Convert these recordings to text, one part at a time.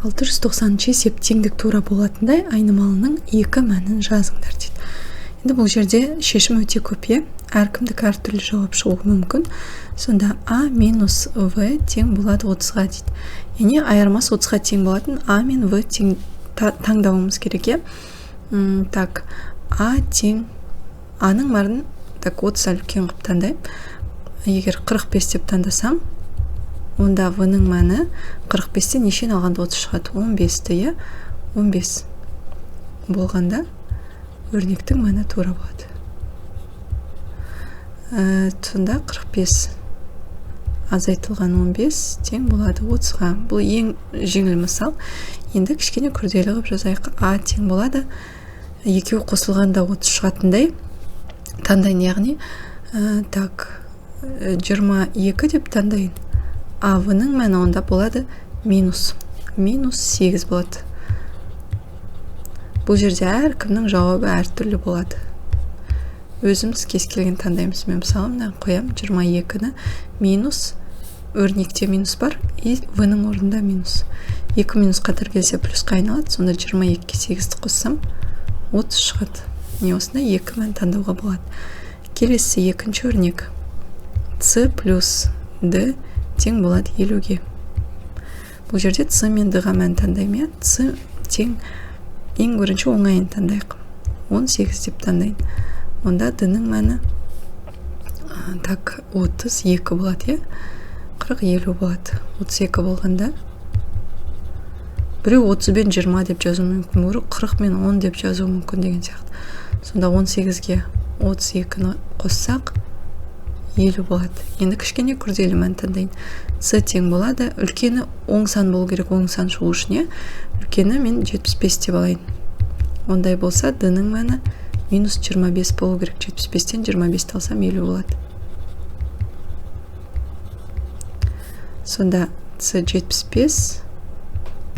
690 есеп теңдік тура болатындай айнымалының екі мәнін жазыңдар дейді. Енді бұл жерде шешім өте көп, әркімдік әртүрлі жауап шығуы мүмкін. Сонда А минус В тең болады 30-ға дейді. Яғни айырмасы 30-ға тең болатын А мен В тең таңдауымыз керек. Так, А тең Аның барын 30 үлкен қып таңдайым. Егер 45 деп таңдасам, онда В-ның мәні 45-тен нешен алғанда 30 шығады? 15-ті, 15 болғанда өрнектің мәні тура болады. Сонда 45 азайтылған 15 тең болады 30-ға. Бұл ең жеңіл мысал. Енді кішкене күрделі қылып жазайық. А тең болады. Екеуі қосылғанда 30 шығатындай таңдайын, яғни так 22 деп таңдайын. А В-ның мәні онда болады минус 8 болады. Бұл жерде әркімнің жауабы әртүрлі болады. Өзіміз кез келген таңдаймыз. Мен мысалы мына қоям 22-ні минус, өрнекте минус бар, и В-ның орнында минус. 2 минус қатар келсе плюсқа айналады, сонда 22-ге 8-ті қоссам 30 шығады. Не осында 2 мән таңдауға болады. Келесі екінші өрнек. С плюс Д тең болады 50-ге. Бұл жерде С мен Д-ға мән таңдайым. С тең ең бірінші оңайын таңдайық. 18 деп таңдайын. Онда Д-ның мәні так 32 болады. 40-50 болады. 32 болғанда біреу 30 бен 20 деп жазу мүмкін, біреу 40 мен 10 деп жазу мүмкін деген сияқты. Сонда 18-ге 32-ні қоссақ 50 болады. Енді кішкене күрделі мән таңдайын. С тең болады. Үлкені оң сан болу керек, оң сан шығу үшін. Үлкені мен 75 деп алайын. Ондай болса, Д-ның мәні минус 25 болу керек. 75-тен 25 алсам 50 болады. Сонда С 75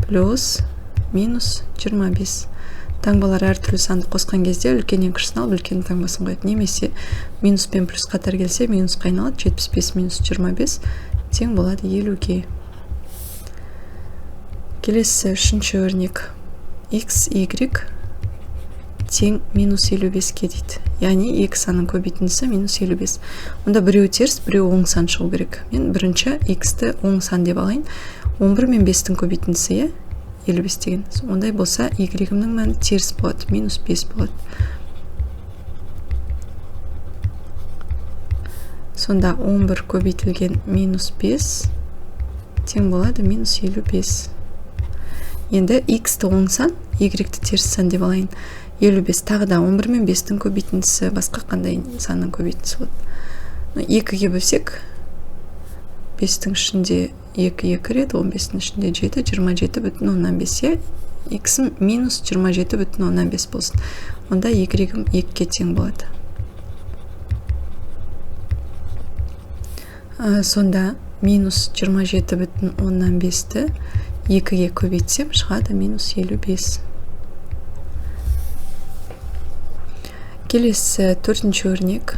плюс минус 25. Таңбалар әртүрлі санды қосқан кезде үлкеннен кішісін алып, үлкеннің таңбасын қояды. Немесе минус пен плюс қатар келсе, минусқа айналады. 75 минус 25 тең болады 50-ге. Келесі үшінші өрнек. X, Y тең минус 55-ке дейді. Яғни X санның көбейтіндісі минус 55. Онда біреу теріс, біреу оң сан шығу керек. Мен бірінші X-ті оң сан деп алайын. 11 мен 5-тің көбейтіндісі 55 деген. Ондай болса, Y-імнің мәні теріс болады, минус 5 болады. Сонда 11 көбейтілген минус 5 тең болады минус 55. Енді X-ті оң сан, Y-ті теріс сан деп алайын. 55 тағы да 11 мен 5-тің көбейтіндісі басқа қандай санның көбейтіндісі болады. 2-ге бөлсек, 5-тің ішінде 2 рет, 15-тің ішінде 7, 27,5. X-ім минус 27,5 болсын. Онда Y-ім 2-ге тең болады. Сонда минус 27,5-ті 2-ге көбейтсем, шығады минус 55. Келесі төртінші өрнек.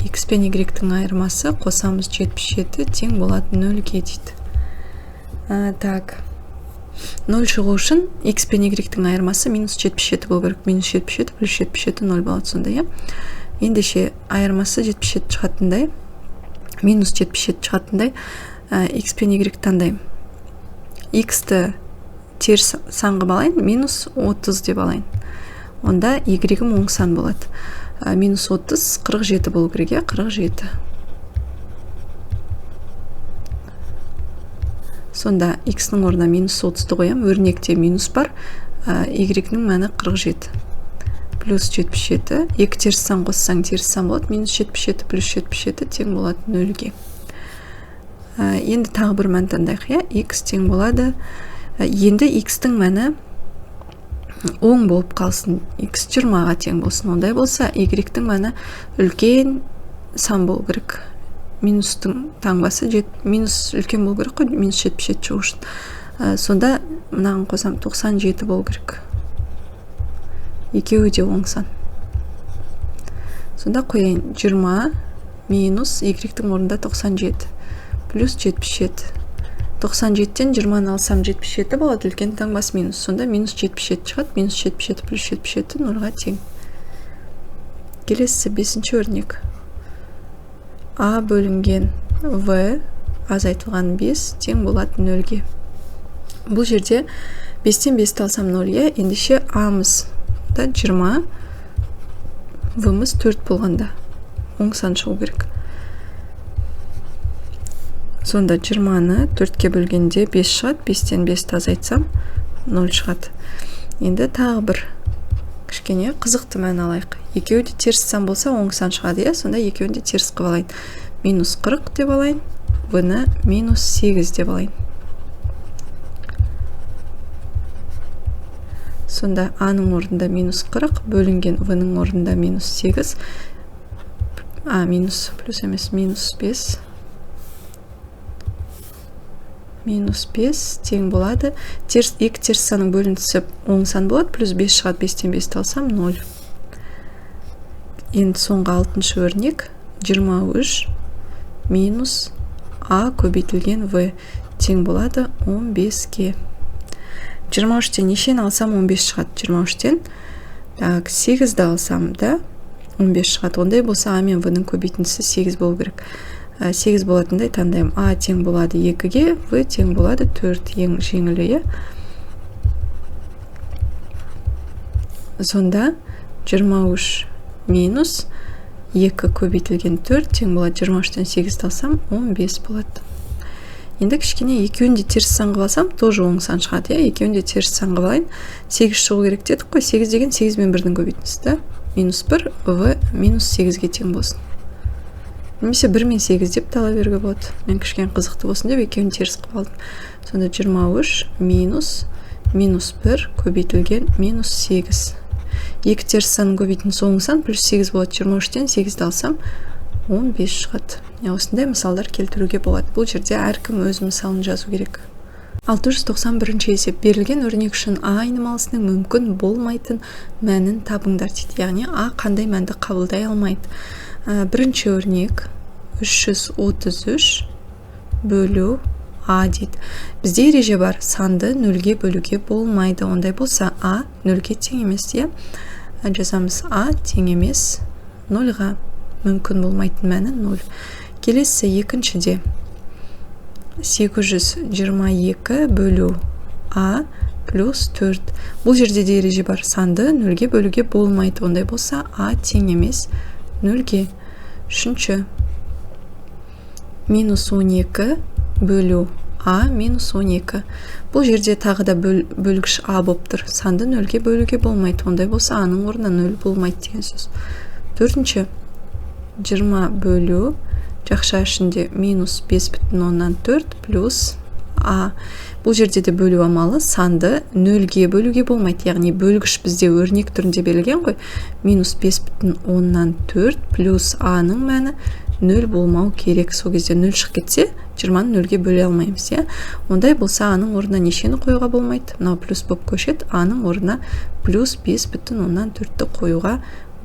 X пен Y-тің айырмасы қосамыз 77 тең болады 0-ге дейді. Так. 0 шығу үшін X пен Y-тің айырмасы минус 77 бол керек. Минус 77 плюс 77 0 болады сонда. Ендеше айырмасы 77 шығатындай, минус 77 шығатындай X пен Y таңдайым. X-ті теріс санға балайын, минус 30 деп алайын. Онда Y-ім оң сан болады. Минус 30, 47 болу керек, 47. Сонда X-ның орнына минус 30-ті қоям, өрнекте минус бар, Y-ның мәні 47. Плюс 77, 2 теріс сан қоссаң теріс сан болады, минус 77 плюс 77 тең болады 0-ге. Енді тағы бір мән таңдайық, X тең болады. Енді X-тің мәні оң болып қалсын, X 20-ға тең болсын. Ондай болса, Y-тің мәні үлкен сан болу керек. Минустың таңбасы минус үлкен болу керек қой, минус 77 шығу үшін. Сонда мынаған қосам 97 болу керек. Екеуі де оң сан. Сонда қояйын 20 минус Y-тің орнында 97 плюс 77 97-тен 20-ны алсам 77 болады, үлкен таңбасы минус. Сонда минус 77 шығады, минус 77 плюс 77 0-ға тең. Келесі 5-ші өрнек. А бөлінген В азайтылған 5 тең болады 0-ге. Бұл жерде 5-тен 5-ті алсам 0-ге, ендеше А-мыз да 20, В-мыз 4 болғанда. Оң сан шығу керек. Сонда 20-ны 4-ке бөлгенде 5 шығады, 5-тен 5-ті азайтсам 0 шығады. Енді тағы бір кішкене қызықты мән алайық. Екеуі де теріс сан болса оң сан шығады, сонда екеуін де теріс қып алайын. Минус 40 деп алайын, В-ны минус 8 деп алайын. Сонда А-ның орнында минус 40, бөлінген В-ның орнында минус 8, минус плюс емес, минус 5. Минус 5 тең болады. Екі теріс санның бөлінісі оң сан болады, плюс 5 шығады, 5-тен 5-ті алсам 0. Енді соңғы 6-шы өрнек. 23 минус А көбейтілген В тең болады 15-ке. 23-тен нешені алсам 15 шығады. 23-тен 8-ді алсам да 15 шығады. Ондай болса А мен В-ның көбейтіндісі 8 болу керек. 8 болатындай таңдайым. А тең болады 2-ге, В тең болады 4, ең жеңілі. Сонда 23 минус 2 көбейтілген 4 тең болады 23-тен 8 алсам 15 болады. Енді кішкене екеуін де теріс сан қып алсам, тоже оң сан шығады. Екеуін де теріс сан қып алайын. 8 шығу керек дедік қой. 8 деген 8 мен 1-дің көбейтіндісі. Минус 1, В минус 8-ге тең болсын. Немесе 1 мен 8 деп тала беруге болады. Мен кішкене қызықты болсын деп екеуін теріс қып алдым. Сонда 23 минус 1 көбейтілген минус 8. Екі теріс санның көбейтіндісі оң сан плюс 8 болады. 23-тен 8-ді алсам 15 шығады. Осындай мысалдар келтіруге болады. Бұл жерде әркім өз мысалын жазу керек. 691-ші есеп. Берілген өрнек үшін А айнымалысының мүмкін болмайтын мәнін табыңдар дейді. Яғни А қандай мәнді қабылдай алмайды. Бірінші өрнек 333 бөлу А дейді. Бізде ереже бар, санды 0-ге бөлуге болмайды. Ондай болса А 0-ге тең емес. Жазамыз А тең емес 0-ға. Мүмкін болмайтын мәні 0. Келесі екіншіде 822 бөлу А плюс 4. Бұл жерде де ереже бар, санды 0-ге бөлуге болмайды. Ондай болса А тең емес 0-ге. Үшінші минус 12 бөлу А минус 12. Бұл жерде тағы да бөлгіш А болып тұр. Санды 0-ге бөлуге болмайды. Ондай болса А-ның орнына 0 болмайды деген сөз. Төртінші 20 бөлу жақша ішінде минус 5,4 плюс А. Бұл жерде де бөлу амалы санды 0-ге бөлуге болмайды. Яғни бөлгіш бізде өрнек түрінде берілген ғой. Минус 5,4 плюс А-ның мәні 0 болмау керек. Сол кезде 0 шығып кетсе, 20-ны 0-ге бөле алмаймыз. Ондай болса А-ның орнына нешені қоюға болмайды? Мынау плюс болып көшеді. А-ның орнына плюс 5,4-ті қоюға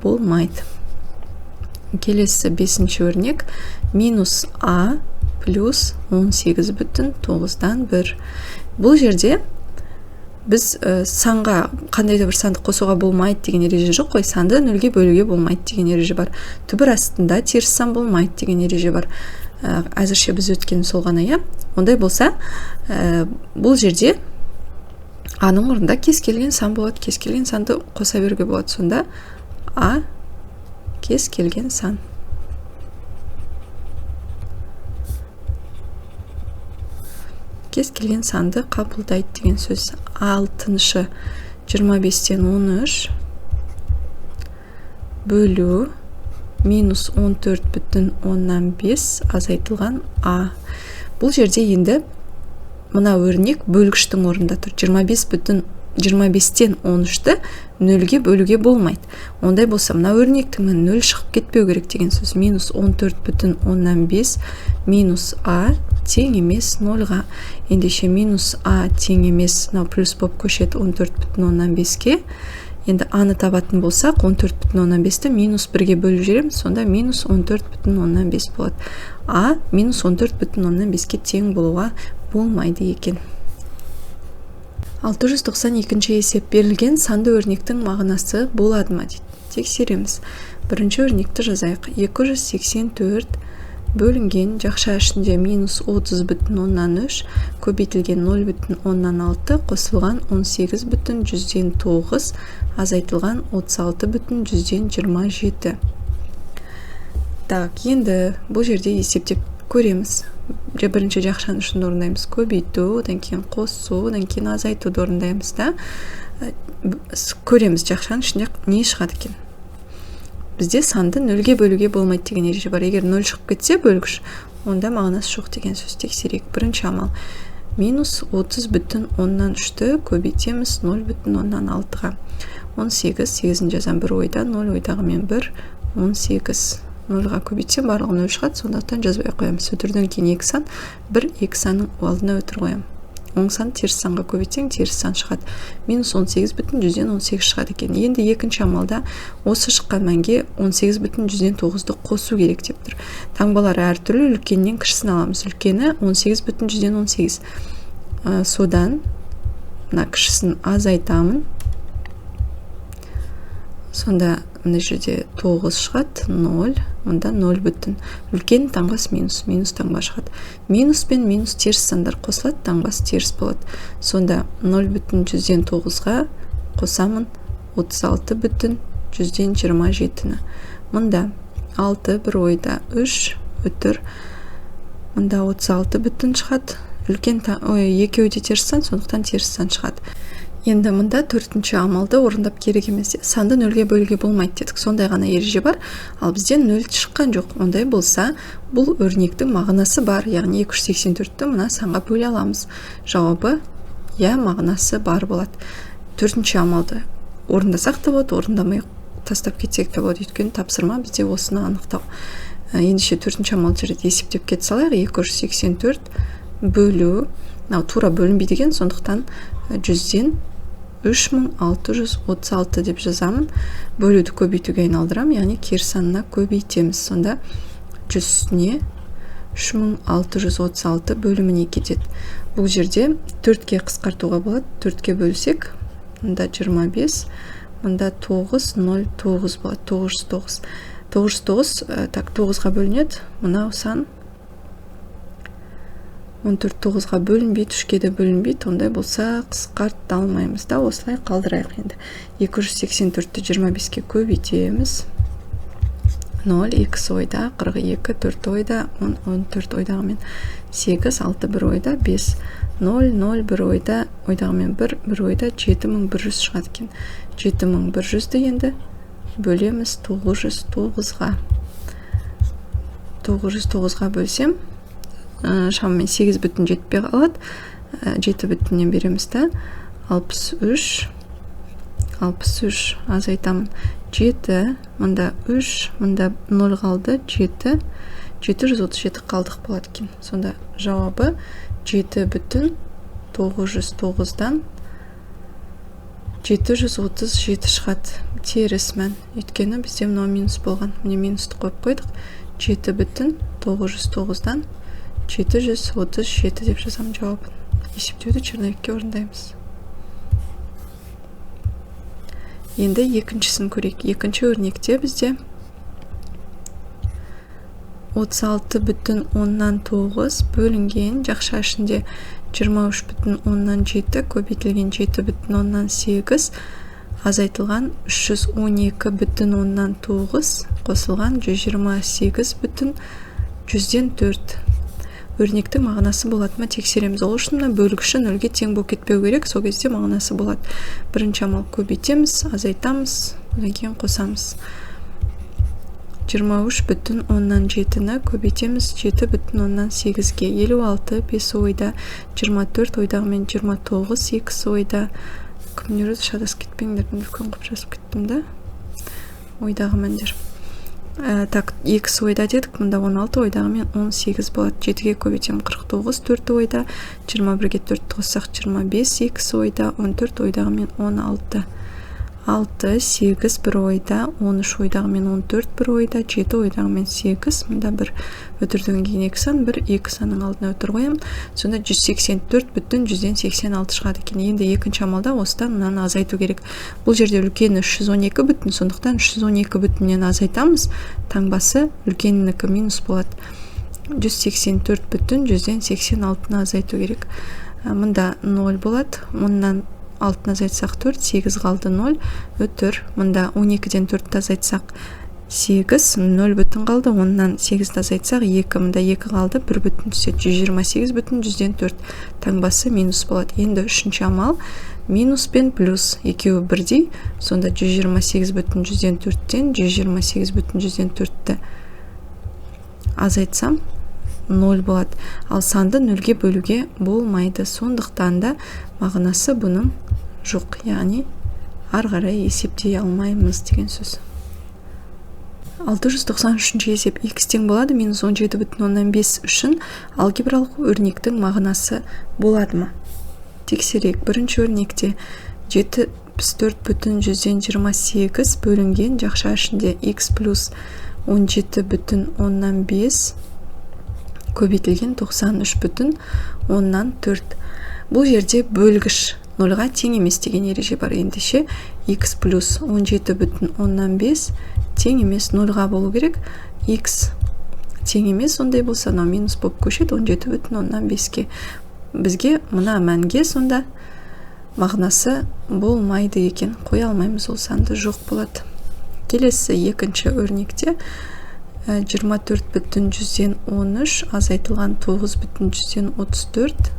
болмайды. Келесі 5-ші өрнек. Минус А плюс 18,9-дан 1. Бұл жерде біз санға қандай да бір санды қосуға болмайды деген ереже жоқ қой. Санды 0-ге бөлуге болмайды деген ереже бар. Түбір астында теріс сан болмайды деген ереже бар. Әзірше біз өткен сол ғана. Ондай болса, бұл жерде А-ның орнында кез келген сан болады. Кез келген санды қоса беруге болады. Сонда А кез келген сан. Кез келген санды қабылдайды деген сөз. 6-шы 25-тен 13 бөлу минус 14,5 азайтылған А. Бұл жерде енді мына өрнек бөлгіштің орында тұр. 25-тен 13-ті 0-ге бөлуге болмайды. Ондай болса, мына өрнектің 0 шығып кетпеу керек деген сөз. Минус 14,5 минус А тең емес 0-ға. Ендеше минус А тең емес, плюс болып көшеді 14,5-ке. Енді аны табатын болсақ 14,5-ті минус 1-ге бөліп жібереміз, сонда минус 14,5 болады. А минус 14,5-ке тең болуға болмайды екен. 692 есеп берілген санды өрнектің мағынасы болады ма дейді. Тексереміз. Бірінші өрнекті жазайық. 284 бөлінген жақша ішінде минус 30,3 көбейтілген 0,6 қосылған 18,9 азайтылған 36,27. Так, енді бұл жерде есептеп көреміз. Бірінші жақшаны үшін орындаймыз көбейту, одан кейін қосу, одан кейін азайтуды орындаймыз да. Көреміз жақшаның ішінде не шығады екен. Бізде санды 0-ге бөлуге болмайды деген ереже бар. Егер 0 шығып кетсе бөлгіш, онда мағынасы жоқ деген сөз. Тексерейік. Бірінші амал. Минус 30,3-ті көбейтеміз 0,6-ға. 18, 8-ін жазам 1 ойда, 0 ойдағы мен 1, 18. 0-ға көбейтсем барлығы 0 шығады, сондықтан жазбай қоямыз. Өтірден кейін 2 сан, 1 2 санның алдына өтір қоям. Оң сан теріс санға көбейтсең теріс сан шығады. Минус 18,18 шығады екен. Енді екінші амалда осы шыққан мәнге 18,9-ді қосу керек деп тұр. Таңбалары әртүрлі, үлкеннен кішісін аламыз. Үлкені 18,18. Содан мына кішісін азайтамын. Сонда мына жерде 9 шығады, 0, онда 0 бүтін. Үлкен таңбасы минус, минус таңба шығады. Минус пен минус теріс сандар қосылады, таңбасы теріс болады. Сонда 0,9-ға қосамын 36,27. Мұнда 6 бір ойда 3 өтір. Мұнда 36 бүтін шығады. Үлкен екеуі де теріс сан, сондықтан теріс сан шығады. Енді мұнда төртінші амалды орындап керек емес. Санды 0-ге бөлуге болмайды дедік. Сондай ғана ереже бар. Ал бізде 0 шыққан жоқ. Ондай болса, бұл өрнектің мағынасы бар. Яғни 284-ті мына санға бөле аламыз. Жауабы я мағынасы бар болады. Төртінші амалды орындасақ та болады, орындамай тастап кетсек те болады. Өйткені тапсырма бізде осыны анықтау. Ендеше төртінші амал жерде есептеп кет салайық. 284 бөлу, тура бөлінбейді деген, сондықтан 100-ден 3636 деп жазамын. Бөлуді көбейтуге айналдырам, яғни кері санына көбейтеміз. Сонда 100 үстіне 3636 бөліміне кетеді. Бұл жерде 4-ке қысқартуға болады. 4-ке бөлсек, мұнда 25, мұнда 909 болады. 909. 909, так, 9-ға бөлінеді. Мұнау сан 14 9-ға бөлінбейді, 3-ке де бөлінбейді. Ондай болса қысқарта алмаймыз да, осылай қалдырайық енді. 284-ті 25-ке көбейтеміз. 0, 2 ойда, 42, 4 ойда, 14 ойдағымен 8, 6 1 ойда, 5, 0, 0, 1 ойда, ойдағымен 1, 1 ойда 7100 шығады екен. 7100-ді енді бөлеміз 909-ға. 909-ға бөлсем, шамамен 8 бүтін жетпей қалады. 7 бүтіннен береміз да. 63 азайтамын. 7, мұнда 3, мұнда 0 қалды, 7, 737 қалдық болады екен. Сонда жауабы 7 бүтін 909-дан 737 шығады. Теріс мән. Өйткені бізде мынау минус болған. Міне минусты қойып қойдық. 7 бүтін 909-дан 737 деп жазамын жауабын. Есептеуді черновикке орындаймыз. Енді екіншісін көрейік. Екінші өрнекте бізде 36,9 бөлінген жақша ішінде 23,7 көбейтілген 7,8 азайтылған 312,9 қосылған 128,100-ден 4. Өрнектің мағынасы болады ма тексереміз. Ол үшін бөлгіші 0-ге тең болып кетпеу керек, сол кезде мағынасы болады. Бірінші амал көбейтеміз, азайтамыз, одан кейін қосамыз. 23,7-ні көбейтеміз 7,8-ге. 56 5 ойда, 24 ойдағымен 29 2 ойда. Күмнері шадас кетпеңдер, мен үлкен қып жазып кеттім да. Ойдағы мәндер. Так, 2 ойда дедік, мұнда 16 ойдағымен 18 болады. 7-ге көбейтем 49 4 ойда, 21-ге 4 қоссақ 25 2 ойда, 14 ойдағымен 16. 6, 8 бір ойда, 13 ойдағы мен 14 бір ойда, 7 ойдағы мен 8, мұнда бір өтірден кейін 2 сан, бір 2 санның алдына өтір қоям. Сонда 184 бүтін 186 шығады екен. Енді екінші амалда осыдан мынаны азайту керек. Бұл жерде үлкені 312 бүтін, сондықтан 312 бүтіннен азайтамыз. Таңбасы үлкенікі минус болады. 184 бүтін 186-ны азайту керек. Мұнда 0 болады. Мұндан 6-ны азайтсақ 4, 8 қалды 0, өтір. Мұнда 12-ден 4-ті азайтсақ 8, 0 бүтін қалды. Оннан 8-ті азайтсақ 2, мұнда 2 қалды, 1 бүтін түседі. 128 бүтін 104 таңбасы минус болады. Енді үшінші амал минус пен плюс екеуі бірдей. Сонда 128 бүтін 104-тен 128 бүтін 104-ті азайтсам 0 болады. Ал санды 0-ге бөлуге болмайды. Сондықтан да мағынасы бұның жоқ. Яғни арғарай есептей алмаймыз деген сөз. 693 есеп x тең болады минус 17,5 үшін алгебралық өрнектің мағынасы болады ма? Тексерек. Бірінші өрнекте 74,128 бөлінген жақша ішінде x плюс 17,5 көбейтілген 93,4. Бұл жерде бөлгіш 0-ға тең емес деген ереже бар. Ендеше x плюс 17,5 тең емес 0-ға болу керек. X тең емес, ондай болса, минус болып көшеді 17,5-ке. Бізге мына мәнге сонда мағынасы болмайды екен. Қоя алмаймыз, ол санды жоқ болады. Келесі екінші өрнекте 24,113 азайтылған 9,134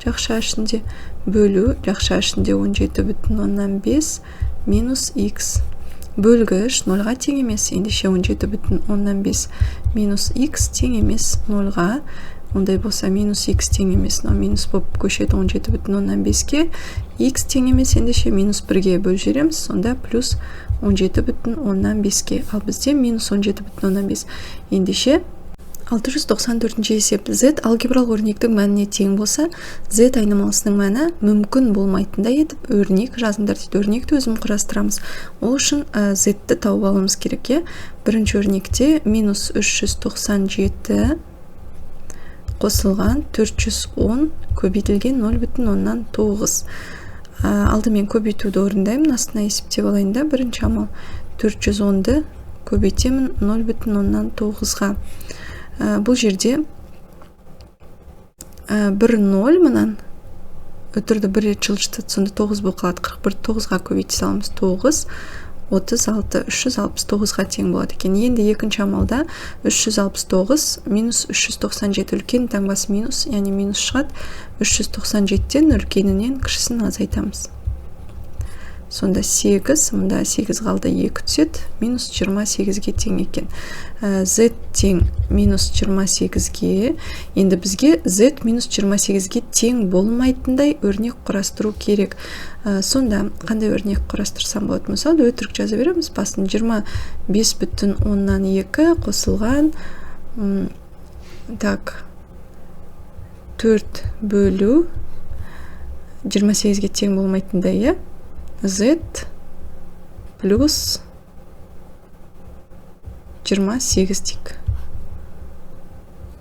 жақша ішінде бөлу жақша ішінде 17,5 минус x. Бөлгіш 0-ға тең емес, ендеше 17,5 минус x тең емес 0-ға. Ондай болса минус x тең емес, минус болып көшеді 17,5-ке. X тең емес, ендеше минус 1-ге бөл жереміз, сонда плюс 17,5-ке. Ал бізде минус 17,5. Ендеше 694 есеп z алгебралық өрнектің мәніне тең болса, z айнымалысының мәні мүмкін болмайтындай етіп өрнек жазыңдар дейді. Өрнекті өзім құрастырамыз. Ол үшін z-ті тауып алуымыз керек. Бірінші өрнекте минус 397 қосылған 410 көбейтілген 0,9. Алдымен көбейтуді орындаймын, астына есептеп алайын да. Бірінші амал 410-ды көбейтемін 0,9-ға. Бұл жерде 1 0 мұнан өтірді бір рет жылжытады, сонда 9 бұл қалады. 41 9-ға көбейте саламыз. 9 36 369-ға тең болады екен. Енді екінші амалда 369 минус 397 үлкен таңбасы минус, яғни минус шығады. 397-тен үлкенінен кішісін азайтамыз. Сонда 8, мұнда 8 қалды 2 түседі, минус 28-ге тең екен. Z тең минус 28-ге. Енді бізге Z минус 28-ге тең болмайтындай өрнек құрастыру керек. Сонда қандай өрнек құрастырсам болады? Мысалы, өтірік жаза береміз. Басын 25,2 қосылған 4 бөлу 28-ге тең болмайтындай, z плюс 28 дейік.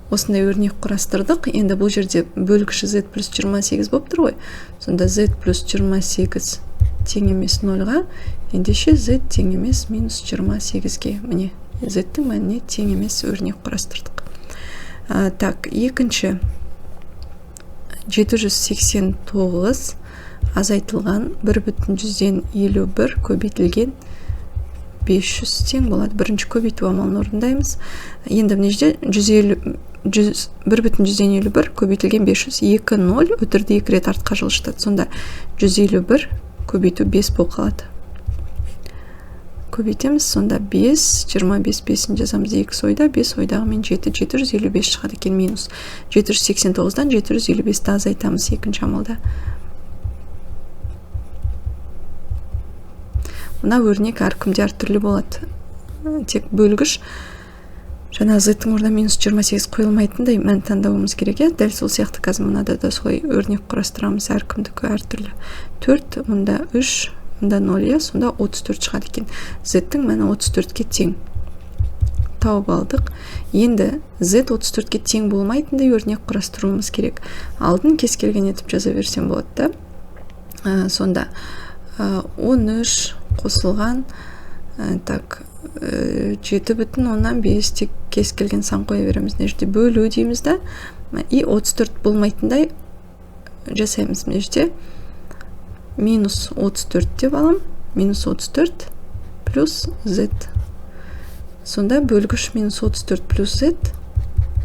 Осындай өрнек құрастырдық. Енді бұл жерде бөлгіші z плюс 28 болып тұр ғой. Сонда z плюс 28 тең емес 0-ға, ендеше z тең емес минус 28-ге. Міне, z-тің мәніне тең емес өрнек құрастырдық. Екінші 789 азайтылған 1,151 көбейтілген 500 тең болады. Бірінші көбейту амалын орындаймыз. Енді мына жерде 1,151 көбейтілген 500, 2 0 өтірді 2 рет артқа жылжытады. Сонда 151 көбейту 5 болып қалады. Көбейтеміз, сонда 5, 25 5-ін жазамыз 2 ойда, 5 ойдағы мен 7, 755 шығады екен минус. 789-дан 755-ті азайтамыз екінші амалда. Мына өрнек әркімде әртүрлі болады. Тек бөлгіш жаңа z-тің орнына минус 28 қойылмайтындай мән таңдауымыз керек. Дәл сол сияқты қазір мынада да солай өрнек құрастырамыз, әркімдікі әртүрлі. 4, мұнда 3 мында 0, иә, сонда 34 шығады екен. Z-тің мәні 34-ке тең. Тауып алдық. Енді Z 34-ке тең болмайтындай өрнек құрастыруымыз керек. Алдын кез келген етіп жаза берсем болады да. Сонда 13 қосылған 7,5 тек кез келген сан қоя береміз. Мына жерде бөлу дейміз да. И 34 болмайтындай жасаймыз. Мына жерде минус 34 деп алам. Минус 34 плюс Z. Сонда бөлгіш минус 34 плюс Z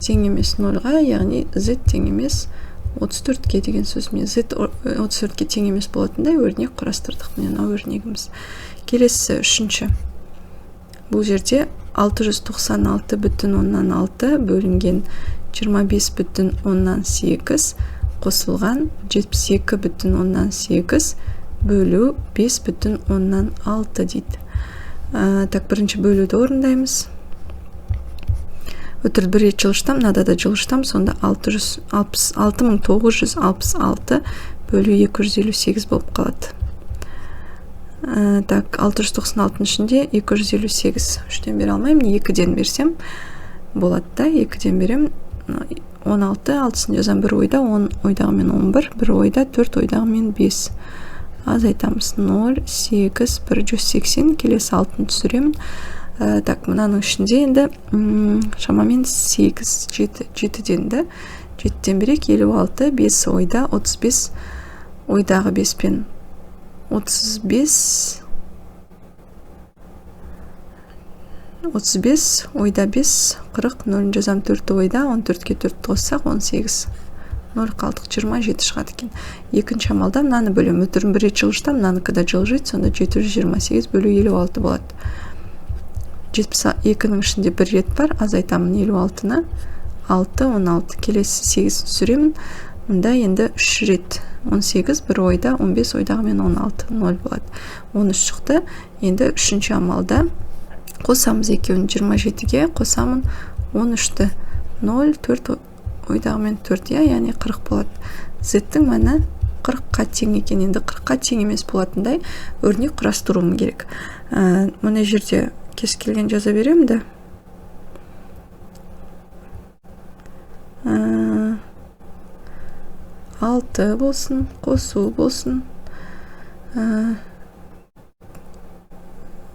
тең емес 0-ға, яғни Z тең емес 34-ке деген сөз. Мен Z 34-ке тең емес болатындай өрнек құрастырдық. Мына өрнегіміз. Келесі үшінші. Бұл жерде 696,6 бөлінген 25,8 қосылған 72,8 бөлу 5,6 дейді. Так, бірінші бөлуді орындаймыз. Өтір бір рет жылыштам, мынада да жылыштам, сонда 6966 бөлу 258 болып қалады. Так, 696-ның ішінде 258 үштен бере алмаймын, 2-ден берсем болады да, 2-ден берем 16, 6-сын жазам бір ойда, 10 ойдағы мен 11, бір ойда 4 ойдағы мен 5. Аз айтамыз 0, 8, 180, келесі 6-ны түсіремін. Так, мұнаның ішінде енді шамамен 8, 7-ден де, 7-ден берек 56, 5 ойда, 35 ойдағы 5 пен 35 ойда 5, 40, 0 жазам 4 ойда, 14-ке 4 қоссақ 18. 0 қалдық 27 шығады екен. Екінші амалда мынаны бөлем. Өтірін бір рет жылыштам, мынаныкі да жылжиды, сонда 728 бөлу 56 болады. 72-ның ішінде бір рет бар, аз айтамын 56-ны. 6, 16, келесі 8 түсіремін. Мұнда енді 3 рет. 18, бір ойда, 15 ойдағы мен 16, 0 болады. 13 шықты. Енді үшінші амалда қосамыз екеуін 27-ге, қосамын 13-ті. 0, 4 ойдағы мен 4, яғни 40 болады. Z-тің мәні 40-қа тең екен. Енді 40-қа тең емес болатындай өрнек құрастыруым керек. Мұны жерде кез келген жаза берем де. 6 болсын, қосу болсын.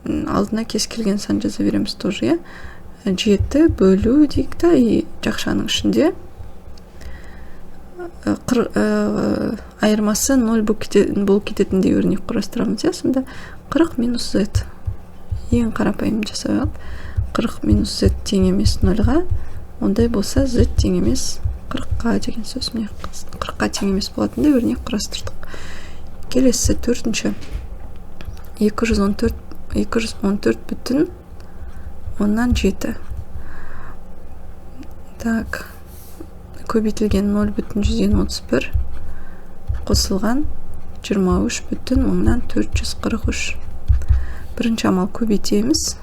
Алдына кез келген сан жаза береміз тоже, 7 бөлу дейік та, жақшаның ішінде айырмасы 0 болып кететіндей өрнек құрастырамыз. Сонда 40 минус Z. Ең қарапайым жасап, 40 минус Z тең емес 0-ға, ондай болса Z тең емес 40-қа деген сөз. 40-қа тең емес болатындай өрнек құрастырдық. Келесі төртінші. 214 бүтін 10-7. Так, көбейтілген 0,131 қосылған 23 бүтін 443. Бірінші амал көбейтеміз.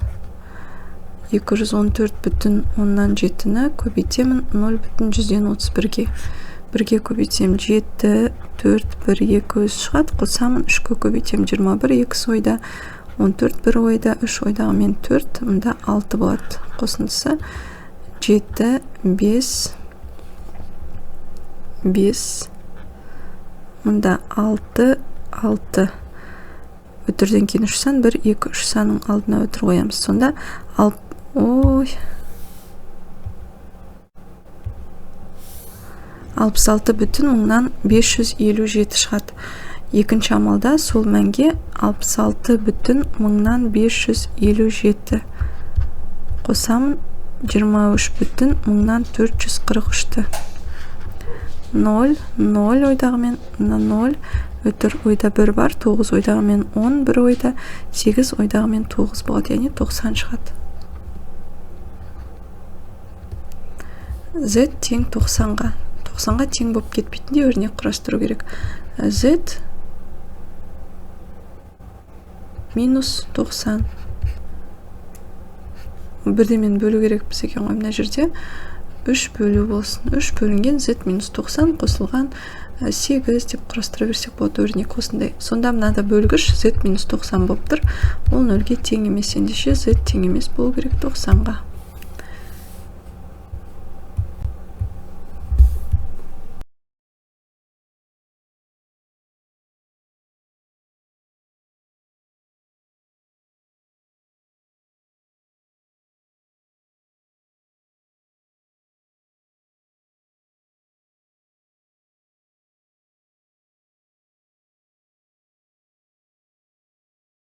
214 бүтін 10-7-ні көбейтемін 0,131-ге. Бірге көбейтсем 7, 4, 1, 2 шығады. Қосамын 3-ке көбейтем 21, 2 ойда, 14, 1 ойда, 3 ойдағы мен 4, мұнда 6 болады. Қосындысы 7, 5, 5, мұнда 6, 6. Өтірден кейін 3 сан, 1, 2, 3 санның алдына өтір қоямыз. Сонда 66 бүтін 557 шығады. Екінші амалда сол мәнге 66 бүтін 557 қосамын 23 бүтін 443-ті. 0, 0 ойдағы мен 0, өтір ойда 1 бар, 9 ойдағы мен 10, 1 ойда, 8 ойдағы мен 9 болады, яғни 90 шығады. Z тең 90-ға. 90-ға тең болып кетпейтіндей өрнек құрастыру керек. Z минус 90. Бірдемен бөлу керек біз екен ғой мына жерде. 3 бөлу болсын. 3 бөлінген Z минус 90 қосылған 8 деп құрастыра берсек болады өрнек осындай. Сонда мынада бөлгіш z минус 90 болып тұр. Ол 0-ге тең емес, ендеше z тең емес болу керек 90-ға.